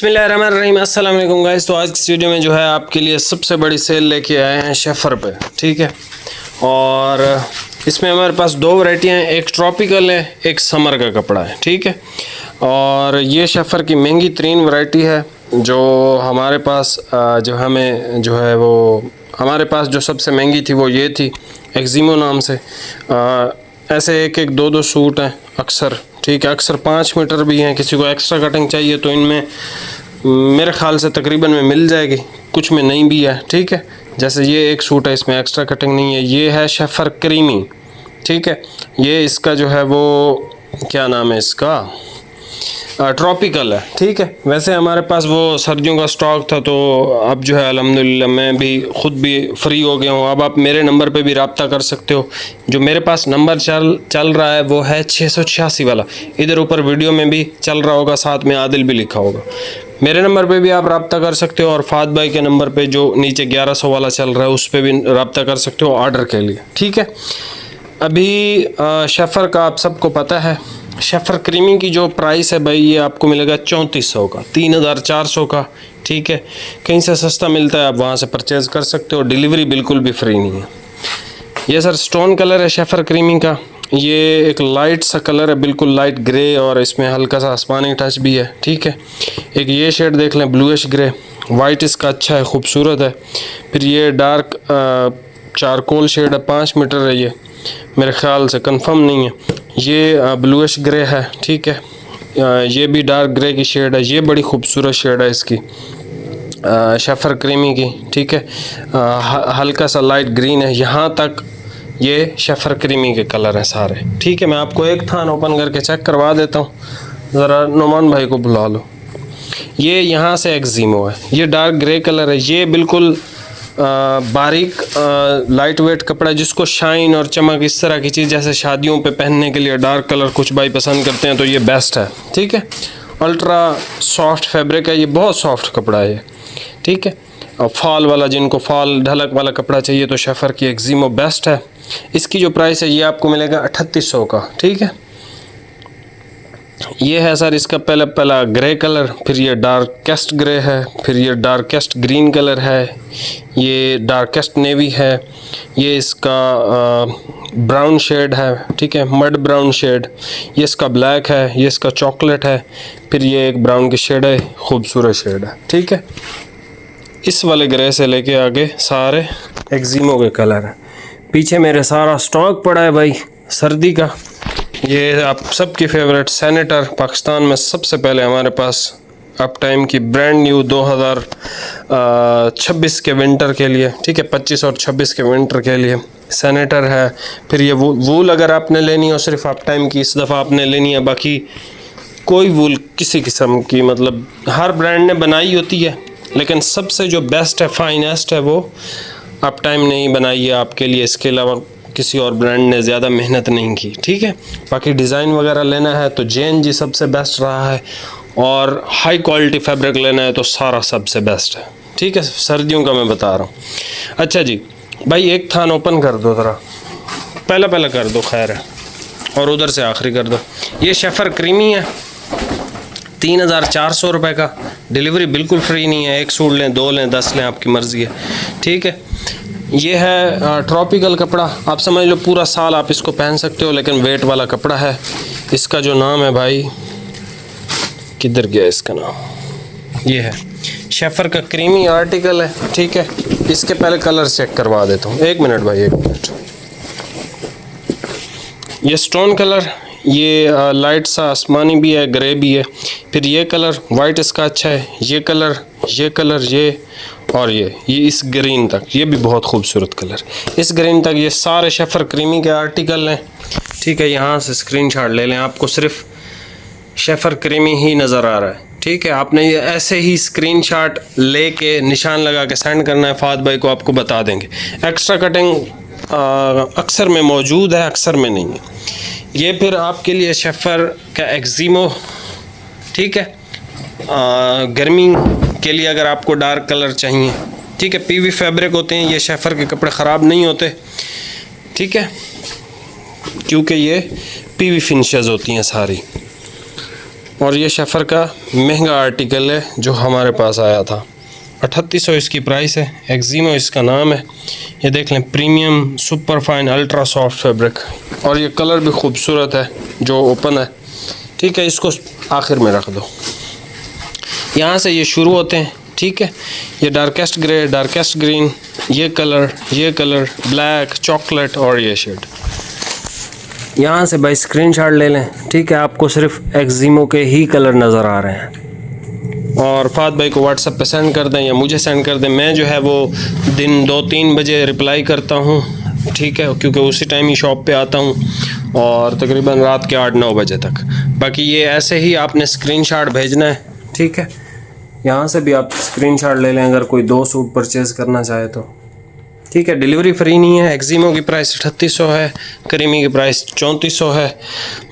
बिस्मिल्लाहिर्रहमानिर्रहीम, अस्सलाम वालेकुम गाइस। तो आज की वीडियो में जो है आपके लिए सबसे बड़ी सेल लेके आए हैं शेफर पे, ठीक है। और इसमें हमारे पास दो वैरायटियाँ हैं, एक ट्रॉपिकल है, एक समर का कपड़ा है, ठीक है। और ये शेफर की महंगी तरीन वैरायटी है जो हमारे पास हमारे पास जो सबसे महंगी थी वो ये थी, एक्जीमो नाम से। ऐसे एक एक दो सूट हैं अक्सर, ठीक है। अक्सर 5 मीटर भी हैं। किसी को एक्स्ट्रा कटिंग चाहिए तो इनमें मेरे ख़्याल से तकरीबन में मिल जाएगी, कुछ में नहीं भी है, ठीक है। जैसे ये एक सूट है, इसमें एक्स्ट्रा कटिंग नहीं है। ये है शेफर क्रीमी, ठीक है। ये इसका जो है वो क्या नाम है इसका, ट्रॉपिकल है, ठीक है। वैसे हमारे पास वो सर्दियों का स्टॉक था, तो अब जो है अल्हम्दुलिल्लाह मैं भी ख़ुद भी फ्री हो गया हूँ। अब आप मेरे नंबर पे भी रब्ता कर सकते हो। जो मेरे पास नंबर चल रहा है वो है 686 वाला। इधर ऊपर वीडियो में भी चल रहा होगा, साथ में आदिल भी लिखा होगा। मेरे नंबर पे भी आप रब्ता कर सकते हो, और फात भाई के नंबर पे जो नीचे 1100 वाला चल रहा है उस पर भी रब्ता कर सकते हो ऑर्डर के लिए, ठीक है। अभी शेफर का आप सबको पता है, शेफर क्रीमी की जो प्राइस है भाई, ये आपको मिलेगा 3400 का, 3400 का, ठीक है। कहीं से सस्ता मिलता है, आप वहाँ से परचेज़ कर सकते हो। डिलीवरी बिल्कुल भी फ्री नहीं है। ये सर स्टोन कलर है शेफर क्रीमी का। ये एक लाइट सा कलर है, बिल्कुल लाइट ग्रे, और इसमें हल्का सा आसमानी टच भी है, ठीक है। एक ये शेड देख लें, ब्लूइश ग्रे, वाइट इसका अच्छा है, खूबसूरत है। फिर ये डार्क चारकोल शेड है, 5 मीटर है ये, मेरे ख़्याल से कंफर्म नहीं है। ये ब्लूइश ग्रे है, ठीक है। ये भी डार्क ग्रे की शेड है। ये बड़ी खूबसूरत शेड है इसकी, शेफर क्रीमी की, ठीक है। हल्का सा लाइट ग्रीन है। यहाँ तक ये शेफर क्रीमी के कलर हैं सारे, ठीक है। मैं आपको एक थान ओपन करके चेक करवा देता हूँ, ज़रा नुमान भाई को बुला लो। ये यहाँ से एक्जीमो है, ये डार्क ग्रे कलर है। ये बिल्कुल बारीक लाइट वेट कपड़ा, जिसको शाइन और चमक इस तरह की चीज़, जैसे शादियों पे पहनने के लिए डार्क कलर कुछ भाई पसंद करते हैं, तो ये बेस्ट है, ठीक है। अल्ट्रा सॉफ्ट फैब्रिक है, ये बहुत सॉफ्ट कपड़ा है ये, ठीक है। और फॉल वाला, जिनको फॉल ढलक वाला कपड़ा चाहिए, तो शेफर की एक्जीमो बेस्ट है। इसकी जो प्राइस है ये आपको मिलेगा 3800 का, ठीक है। ये है सर इसका पहला ग्रे कलर, फिर ये डार्केस्ट ग्रे है, फिर ये डार्केस्ट ग्रीन कलर है, ये डार्केस्ट नेवी है, ये इसका ब्राउन शेड है, ठीक है, मड ब्राउन शेड। ये इसका ब्लैक है, ये इसका चॉकलेट है, फिर ये एक ब्राउन की शेड है, खूबसूरत शेड है, ठीक है। इस वाले ग्रे से लेके आगे सारे एक्जीमो के कलर हैं। पीछे मेरे सारा स्टॉक पड़ा है भाई सर्दी का। ये आप सबकी फेवरेट सैनिटर, पाकिस्तान में सबसे पहले हमारे पास अप टाइम की ब्रांड न्यू 2026 के विंटर के लिए, ठीक है, 25 और 26 के विंटर के लिए सैनिटर है। फिर ये वूल अगर आपने लेनी हो, सिर्फ अप टाइम की इस दफ़ा आपने लेनी है, बाकी कोई वूल किसी किस्म की, मतलब हर ब्रांड ने बनाई होती है, लेकिन सबसे जो बेस्ट है, फाइनेस्ट है, वो अप टाइम ने ही बनाई है आपके लिए। इसके अलावा किसी और ब्रांड ने ज़्यादा मेहनत नहीं की, ठीक है। बाकी डिज़ाइन वगैरह लेना है तो JNG सबसे बेस्ट रहा है, और हाई क्वालिटी फैब्रिक लेना है तो सारा सबसे बेस्ट है, ठीक है। सर्दियों का मैं बता रहा हूँ। अच्छा जी भाई, एक थान ओपन कर दो ज़रा, पहला कर दो, खैर है, और उधर से आखिरी कर दो। ये शेफर क्रीमी है, 3400 रुपये का। डिलीवरी बिल्कुल फ्री नहीं है। एक सूट लें, 2 लें, 10 लें, आपकी मर्ज़ी है, ठीक है। ये है ट्रॉपिकल कपड़ा, आप समझ लो पूरा साल आप इसको पहन सकते हो, लेकिन वेट वाला कपड़ा है। इसका जो नाम है भाई, किधर गया इसका नाम, ये है शेफर का क्रीमी आर्टिकल है, ठीक है। इसके पहले कलर चेक करवा देता हूँ, 1 मिनट भाई, 1 मिनट। ये स्टोन कलर, ये लाइट सा आसमानी भी है, ग्रे भी है। फिर ये कलर वाइट इसका अच्छा है, ये कलर, ये और ये इस ग्रीन तक, ये भी बहुत खूबसूरत कलर, इस ग्रीन तक, ये सारे शेफर क्रीमी के आर्टिकल हैं, ठीक है। यहाँ से स्क्रीनशॉट ले लें, आपको सिर्फ शेफर क्रीमी ही नज़र आ रहा है, ठीक है। आपने ये ऐसे ही स्क्रीनशॉट लेके निशान लगा के सेंड करना है, फात भाई को आपको बता देंगे। एक्स्ट्रा कटिंग अक्सर में मौजूद है, अक्सर में नहीं है। ये फिर आपके लिए शेफर का एक्जीमो, ठीक है। गर्मी के लिए अगर आपको डार्क कलर चाहिए, ठीक है, PV फैब्रिक होते हैं ये, शेफर के कपड़े ख़राब नहीं होते, ठीक है, क्योंकि ये PV फिनिशेस होती हैं सारी। और ये शेफर का महंगा आर्टिकल है जो हमारे पास आया था। 3800 इसकी प्राइस है। एक्जिमो इसका नाम है। ये देख लें, premium super fine ultra soft fabric, और ये कलर भी खूबसूरत है जो ओपन है। ठीक है, इसको आखिर में रख दो। यहाँ से ये शुरू होते हैं। ठीक है, ये डार्केस्ट ग्रे, डार्केस्ट ग्रीन, ये कलर, ब्लैक, चॉकलेट और ये शेड। यहाँ से भाई स्क्रीनशॉट ले लें। ठीक है, आपको सिर्फ एक्जिमो के ही कलर नज़र आ रहे हैं, और फात भाई को व्हाट्सएप पे सेंड कर दें या मुझे सेंड कर दें। मैं जो है वो दिन 2-3 बजे रिप्लाई करता हूँ। ठीक है, क्योंकि उसी टाइम ही शॉप पे आता हूँ, और तकरीबन रात के 8-9 बजे तक। बाकी ये ऐसे ही आपने स्क्रीनशॉट भेजना है। ठीक है, यहाँ से भी आप स्क्रीनशॉट ले लें अगर कोई 2 सूट परचेज़ करना चाहे तो। ठीक है, डिलीवरी फ्री नहीं है। एक्जिमो की प्राइस 3800 है, करीमी की प्राइस 3400 है।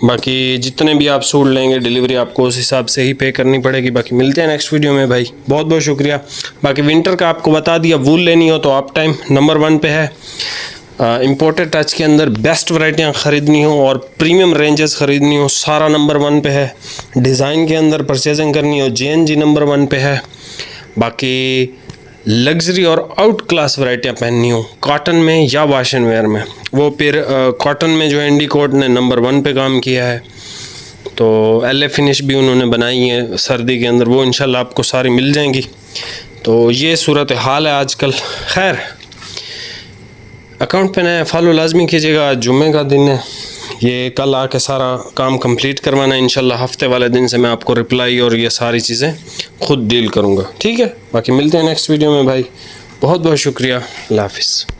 बाकी जितने भी आप सूट लेंगे डिलीवरी आपको उस हिसाब से ही पे करनी पड़ेगी। बाकी मिलते हैं नेक्स्ट वीडियो में भाई, बहुत बहुत शुक्रिया। बाकी विंटर का आपको बता दिया, वूल लेनी हो तो आप टाइम नंबर 1 पे है। इम्पोर्टेड टच के अंदर बेस्ट वैरायटियाँ ख़रीदनी हो और प्रीमियम रेंजेस ख़रीदनी हो, सारा नंबर 1 पे है। डिज़ाइन के अंदर परचेजिंग करनी हो, JNG नंबर 1 पे है। बाकी लग्जरी और आउट क्लास वैरायटियाँ पहननी हो कॉटन में या वाशन वेयर में, वो फिर कॉटन में जो इंडिकोट ने नंबर 1 पे काम किया है, तो LA फिनिश भी उन्होंने बनाई है सर्दी के अंदर, वो इंशाल्लाह आपको सारी मिल जाएंगी। तो ये सूरत हाल है आजकल। खैर, अकाउंट पे नया फॉलो लाजमी कीजिएगा। जुम्मे का दिन है, ये कल आके सारा काम कंप्लीट करवाना है इंशाल्लाह। हफ्ते वाले दिन से मैं आपको रिप्लाई और ये सारी चीज़ें खुद डील करूँगा। ठीक है, बाकी मिलते हैं नेक्स्ट वीडियो में भाई। बहुत बहुत शुक्रिया। अल्लाह हाफिज़।